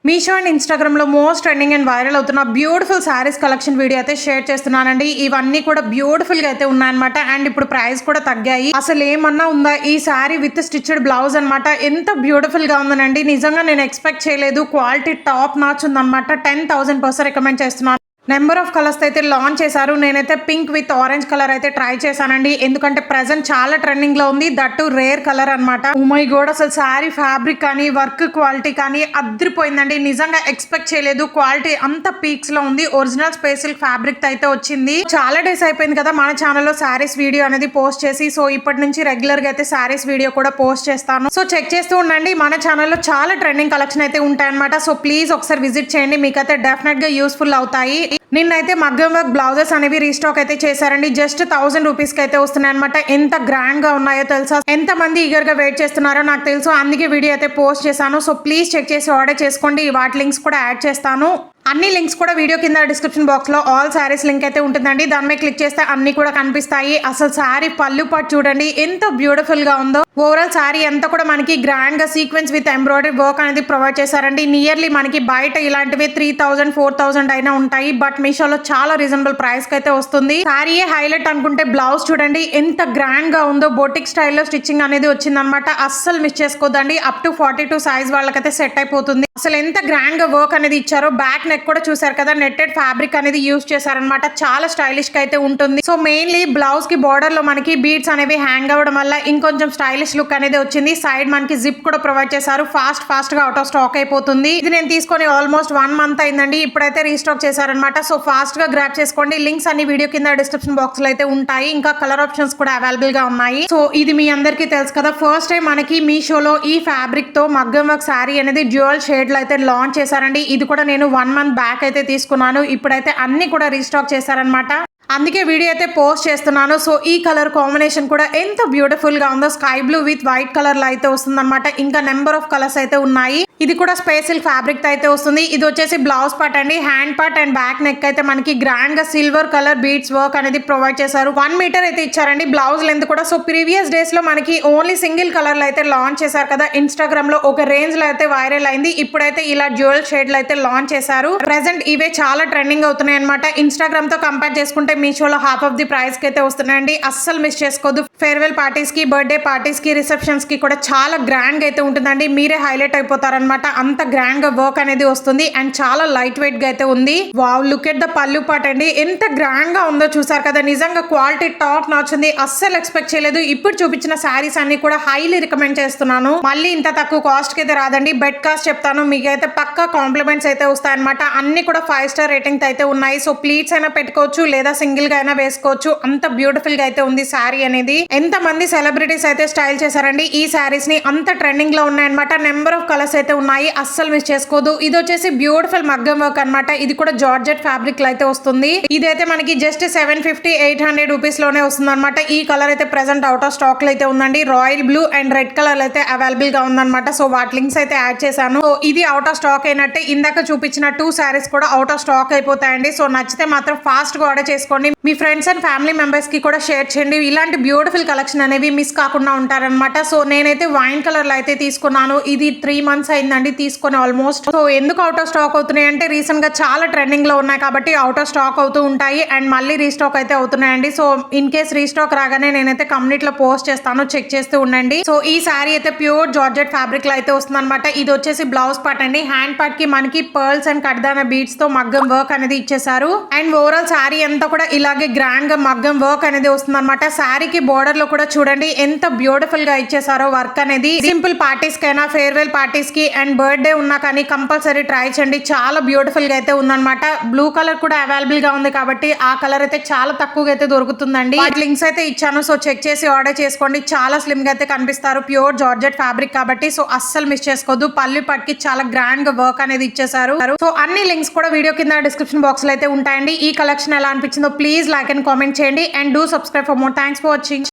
Meesho and ఇన్స్టాగ్రామ్లో most trending and viral అవుతున్న beautiful saris collection video అయితే షేర్ చేస్తున్నానండి. ఇవన్నీ కూడా బ్యూటిఫుల్ గా అయితే ఉన్నాయన్నమాట. అండ్ ఇప్పుడు ప్రైస్ కూడా తగ్గాయి. అసలు ఏమన్నా ఉందా ఈ శారీ విత్ స్టిచ్డ్ బ్లౌజ్ అనమాట. ఎంత బ్యూటిఫుల్ గా ఉందనండి. నిజంగా నేను ఎక్స్పెక్ట్ చేయలేదు. క్వాలిటీ టాప్ నాచ్ ఉందన్నమాట. 10,000% రికమెండ్ చేస్తున్నాను. నెంబర్ ఆఫ్ కలర్స్ అయితే లాంచ్ చేశారు. నేనైతే పింక్ విత్ ఆరెంజ్ కలర్ అయితే ట్రై చేశానండి. ఎందుకంటే ప్రెసెంట్ చాలా ట్రెండింగ్ లో ఉంది. దట్టు రేర్ కలర్ అనమాట. మై గాడ్, అసలు శారీ ఫ్యాబ్రిక్ కానీ వర్క్ క్వాలిటీ కానీ అద్రిపోయిందండి. నిజంగా ఎక్స్పెక్ట్ చేయలేదు. క్వాలిటీ అంత పీక్స్ లో ఉంది. ఒరిజినల్ స్పేసిల్ ఫ్యాబ్రిక్ అయితే వచ్చింది. చాలా డేస్ అయిపోయింది కదా మన ఛానల్లో శారీస్ వీడియో అనేది పోస్ట్ చేసి. సో ఇప్పటి నుంచి రెగ్యులర్ గా అయితే శారీస్ వీడియో కూడా పోస్ట్ చేస్తాను. సో చెక్ చేస్తూ ఉండండి. మన ఛానల్లో చాలా ట్రెండింగ్ కలెక్షన్ అయితే ఉంటాయన్నమాట. సో ప్లీజ్ ఒకసారి విజిట్ చేయండి. మీకైతే డెఫినెట్ గా యూస్ఫుల్ అవుతాయి. నిన్నైతే మగ్గం వర్క్ బ్లౌజెస్ అనేవి రీస్టాక్ అయితే చేశారండి. జస్ట్ 1000 రూపీస్ కి అయితే వస్తున్నాయి అనమాట. ఎంత గ్రాండ్ గా ఉన్నాయో తెలుసా? ఎంత మంది ఈగర్ గా వెయిట్ చేస్తున్నారో నాకు తెలుసు. అందుకే వీడియో అయితే పోస్ట్ చేశాను. సో ప్లీజ్ చెక్ చేసి ఆర్డర్ చేసుకోండి. వాటి లింక్స్ కూడా యాడ్ చేస్తాను. అన్ని లింక్స్ కూడా వీడియో కింద డిస్క్రిప్షన్ బాక్స్ లో ఆల్ శారీస్ లింక్ అయితే ఉంటుందండి. దాని మీద క్లిక్ చేస్తే అన్ని కూడా కనిపిస్తాయి. అసలు శారీ పళ్ళు పాటు చూడండి ఎంత బ్యూటిఫుల్ గా ఉందో. ఓవరాల్ శారీ అంతా కూడా మనకి గ్రాండ్ గా సీక్వెన్స్ విత్ ఎంబ్రాయిడరీ వర్క్ అనేది ప్రొవైడ్ చేశారండి. నియర్లీ మనకి బయట ఇలాంటివి 3,000 4,000 అయినా ఉంటాయి. బట్ మీషోలో చాలా రీజనబుల్ ప్రైస్ కి అయితే వస్తుంది. శారీయే హైలైట్ అనుకుంటే బ్లౌజ్ చూడండి ఎంత గ్రాండ్ గా ఉందో. బొటిక్ స్టైల్లో స్టిచ్చింగ్ అనేది వచ్చిందనమాట. అస్సలు మిస్ చేసుకోదండి. అప్ టు 42 సైజ్ వాళ్ళకైతే సెట్ అయిపోతుంది. అసలు ఎంత గ్రాండ్ గా వర్క్ అనేది ఇచ్చారో. బ్యాక్ నెక్ కూడా చూసారు కదా, నెట్టెడ్ ఫ్యాబ్రిక్ అనేది యూజ్ చేశారనమాట. చాలా స్టైలిష్ గా అయితే ఉంటుంది. సో మెయిన్లీ బ్లౌజ్ కి బార్డర్ లో మనకి బీడ్స్ అనేవి హ్యాంగ్ అవ్వడం వల్ల ఇంకొంచెం స్టైలిష్ లుక్ అనేది వచ్చింది. సైడ్ మనకి జిప్ కూడా ప్రొవైడ్ చేశారు. ఫాస్ట్ గా అవుట్ ఆఫ్ స్టాక్ అయిపోతుంది. ఇది నేను తీసుకొని ఆల్మోస్ట్ 1 మంత్ అయిందండి. ఇప్పుడైతే రీస్టాక్ చేశారనమాట. సో ఫాస్ట్ గా గ్రాప్ చేసుకోండి. లింక్స్ అన్ని వీడియో కింద డిస్క్రిప్షన్ బాక్స్ లో అయితే ఉంటాయి. ఇంకా కలర్ ఆప్షన్స్ కూడా అవైలబుల్ గా ఉన్నాయి. సో ఇది మీ అందరికీ తెలుసు కదా, ఫస్ట్ టైం మనకి మీషోలో ఈ ఫ్యాబ్రిక్ తో మగ్గం వర్క్ శారీ అనేది డ్యూయల్ షేడ్ లో అయితే లాంచ్ చేశారండి. ఇది కూడా నేను 1 మంత్ బ్యాక్ అయితే తీసుకున్నాను. ఇప్పుడైతే అన్ని కూడా రీస్టాక్ చేశారనమాట. అందుకే వీడియో అయితే పోస్ట్ చేస్తున్నాను. సో ఈ కలర్ కాంబినేషన్ కూడా ఎంత బ్యూటిఫుల్ గా ఉందో. Sky blue with white colour లో అయితే వస్తుంది అనమాట. ఇంకా నెంబర్ ఆఫ్ కలర్స్ అయితే ఉన్నాయి. ఇది కూడా స్పేసిల్ ఫ్యాబ్రిక్ తో అయితే వస్తుంది. ఇది వచ్చేసి బ్లౌజ్ పార్ట్ అండి. Hand part and back neck అయితే మనకి గ్రాండ్ గా సిల్వర్ కలర్ బీడ్స్ వర్క్ అనేది ప్రొవైడ్ చేశారు. 1 మీటర్ అయితే ఇచ్చారండి బ్లౌజ్ లెంత్ కూడా. సో ప్రీవియస్ డేస్ లో మనకి ఓన్లీ సింగిల్ కలర్ లో అయితే లాంచ్ చేశారు కదా. ఇన్స్టాగ్రామ్ లో ఒక రేంజ్ లో అయితే వైరల్ అయింది. ఇప్పుడైతే ఇలా డ్యూయల్ షేడ్ లో అయితే లాంచ్ చేశారు. ప్రెసెంట్ ఇవే చాలా ట్రెండింగ్ అవుతున్నాయి అనమాట. ఇన్స్టాగ్రామ్ తో కంపేర్ చేసుకుంటే మీషోలో హాఫ్ ఆఫ్ ది ప్రైస్ కి అయితే వస్తున్నాయండి. అస్సలు మిస్ చేసుకోవద్దు. ఫేర్వెల్ పార్టీస్ కి, బర్త్డే పార్టీస్ కి, రిసెప్షన్స్ కి కూడా చాలా గ్రాండ్ గా అయితే ఉంటుందండి. మీరే హైలైట్ అయిపోతారనమాట. అంత గ్రాండ్ గా వర్క్ అనేది వస్తుంది. అండ్ చాలా లైట్ వెయిట్ గా అయితే ఉంది. వావ్, లుక్ ఎట్ ద పళ్ళు పార్ట్ అండి. ఎంత గ్రాండ్ గా ఉందో చూసారు కదా. నిజంగా క్వాలిటీ టాప్ నాచ్ ఉంది. అస్సలు ఎక్స్పెక్ట్ చేయలేదు. ఇప్పుడు చూపించిన శారీస్ అన్ని కూడా హైలీ రికమెండ్ చేస్తున్నాను. మళ్ళీ ఇంత తక్కువ కాస్ట్ కి అయితే రాదండి. బెడ్ కాస్ట్ చెప్తాను. మీకైతే పక్కా కాంప్లిమెంట్స్ అయితే వస్తాయన్నమాట. అన్ని కూడా 5 స్టార్ రేటింగ్ అయితే ఉన్నాయి. సో ప్లీట్స్ అయినా పెట్టుకోవచ్చు, లేదా సింగిల్ గా అయినా వేసుకోవచ్చు. అంత బ్యూటిఫుల్ గా అయితే ఉంది శారీ అనేది. ఎంత మంది సెలబ్రిటీస్ అయితే స్టైల్ చేశారండి ఈ శారీస్ ని. అంత ట్రెండింగ్ లో ఉన్నాయన్నమాట. నెంబర్ ఆఫ్ కలర్స్ అయితే ఉన్నాయి. అస్సలు మిస్ చేసుకోదు. ఇది వచ్చేసి బ్యూటిఫుల్ మగ్గం వర్క్ అనమాట. ఇది కూడా జార్జెట్ ఫ్యాబ్రిక్ లో అయితే వస్తుంది. ఇదైతే మనకి జస్ట్ 750-800 రూపీస్ లోనే వస్తుంది అనమాట. ఈ కలర్ అయితే ప్రెసెంట్ అవుట్ ఆఫ్ స్టాక్ లో అయితే ఉందండి. Royal blue and red colour అయితే అవైలబుల్ గా ఉందన్నమాట. సో వాటి లింక్స్ అయితే యాడ్ చేశాను. సో ఇది అవుట్ ఆఫ్ స్టాక్ అయినట్టే. ఇందాక చూపించిన 2 శారీస్ కూడా అవుట్ ఆఫ్ స్టాక్ అయిపోతాయండి. సో నచ్చితే మాత్రం ఫాస్ట్ గా ఆర్డర్ చేసుకోండి. మీ ఫ్రెండ్స్ అండ్ ఫ్యామిలీ మెంబర్స్ కి కూడా షేర్ చేయండి. ఇలాంటి బ్యూటిఫుల్ కలెక్షన్ అనేవి మిస్ కాకుండా ఉంటారనమాట. సో నేనైతే వైన్ కలర్ లో అయితే తీసుకున్నాను. ఇది 3 మంత్స్ అయిందండి తీసుకొని ఆల్మోస్ట్. సో ఎందుకు అవుట్ ఆఫ్ స్టాక్ అవుతున్నాయి అంటే రీసెంట్ గా చాలా ట్రెండింగ్ లో ఉన్నాయి కాబట్టి అవుట్ ఆఫ్ స్టాక్ అవుతూ ఉంటాయి. అండ్ మళ్ళీ రీస్టాక్ అయితే అవుతున్నాయండి. సో ఇన్ కేస్ రీస్టాక్ రాగానే నేనైతే కమ్యూనిటీలో పోస్ట్ చేస్తాను. చెక్ చేస్తూ ఉండండి. సో ఈ శారీ అయితే ప్యూర్ జార్జెట్ ఫ్యాబ్రిక్ లో అయితే వస్తుంది అనమాట. ఇది వచ్చేసి బ్లౌజ్ పార్ట్ అండి. హ్యాండ్ పార్ట్ కి మనకి పర్ల్స్ అండ్ కడ్దాన బీడ్స్ తో మగ్గం వర్క్ అనేది ఇచ్చేసారు. అండ్ ఓవరాల్ శారీ అంతా కూడా ఇలాగే గ్రాండ్ గా మగ్గం వర్క్ అనేది వస్తుంది అనమాట. శారీకి బోర్డర్ లో కూడా చూడండి ఎంత బ్యూటిఫుల్ గా ఇచ్చేసారో వర్క్ అనేది. సింపుల్ పార్టీస్ కైనా, ఫేర్వెల్ పార్టీస్ కి అండ్ బర్త్డే ఉన్నా కానీ కంపల్సరీ ట్రై చేయండి. చాలా బ్యూటిఫుల్ గా అయితే ఉందన్నమాట. బ్లూ కలర్ కూడా అవైలబుల్ గా ఉంది కాబట్టి ఆ కలర్ అయితే చాలా తక్కువగా అయితే దొరుకుతుందండి. లింక్స్ అయితే ఇచ్చాను. సో చెక్ చేసి ఆర్డర్ చేసుకోండి. చాలా స్లిమ్ గా అయితే కనిపిస్తారు. ప్యూర్ జార్జెట్ ఫ్యాబ్రిక్ కాబట్టి. సో అస్సలు మిస్ చేసుకోవద్దు. పళ్ళు పట్టుకి చాలా గ్రాండ్ గా వర్క్ అనేది ఇచ్చేసారు. సో అన్ని లింక్స్ కూడా వీడియో కింద డిస్క్రిప్షన్ బాక్స్ లో అయితే ఉంటాయండి. ఈ కలెక్షన్ ఎలా అనిపించిందో ప్లీజ్ లైక్ అండ్ కామెంట్ చేయండి. And do subscribe for more. Thanks for watching.